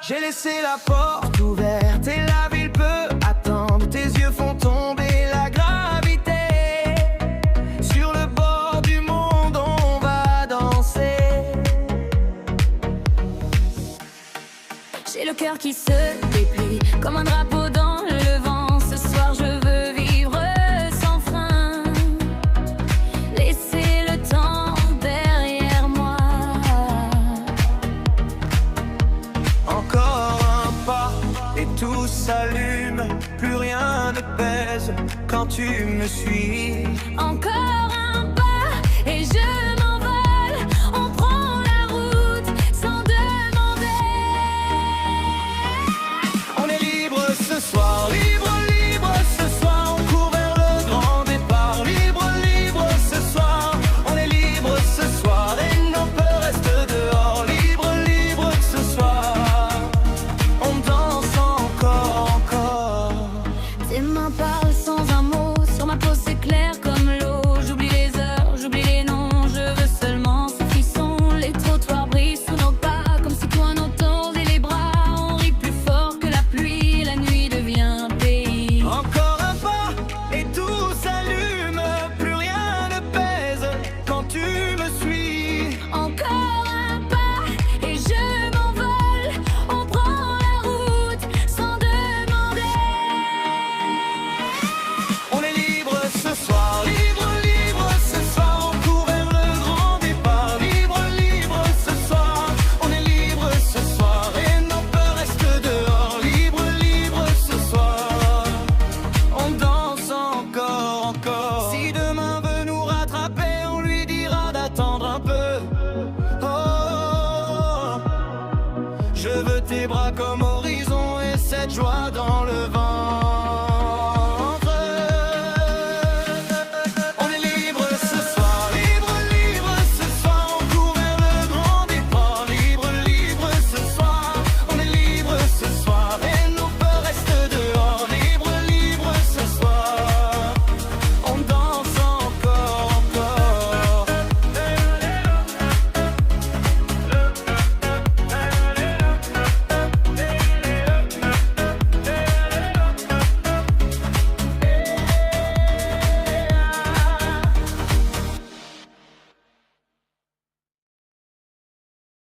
J'ai laissé la porte ouverte et la ville peut attendre. Tes yeux font tomber la gravité. Sur le bord du monde, on va danser. J'ai le cœur qui se déplie comme un drapeau dans le vent. Ce soir je veux vivre sans frein, laisser le temps derrière moi. Encore un pas et tout s'allume. Plus rien ne pèse quand tu me suis. Encore un pas et je m'envole. On prend la route sans demander. On est libre ce soir, libre, libre ce soir. On court vers le grand départ. Libre, libre ce soir. On est libre ce soir et nos peurs restent dehors. Libre, libre ce soir. On danse encore, encore. Tes mains parlent sans un mot. Sur ma peau c'est clair comme l'eau. J'oublie les heures, j'oublie les noms. Je veux seulement ce frisson. Les trottoirs brillent sous nos pas, comme si toi nos tordait les bras. On rit plus fort que la pluie. La nuit devient pays. Encore un pas et tout s'allume. Plus rien ne pèse quand tu me suis. Encore un pas et je m'envole. On prend la route sans demander. On est libre ce soir, libre, libre ce soir. On court vers le grand départ. Libre, libre ce soir. On est libre ce soir et nos peurs restent dehors. Libre, libre ce soir. On danse encore, encore. Si demain veut nous rattraper, on lui dira d'attendre un peu. Oh, je veux tes bras comme horizon et cette joie dans le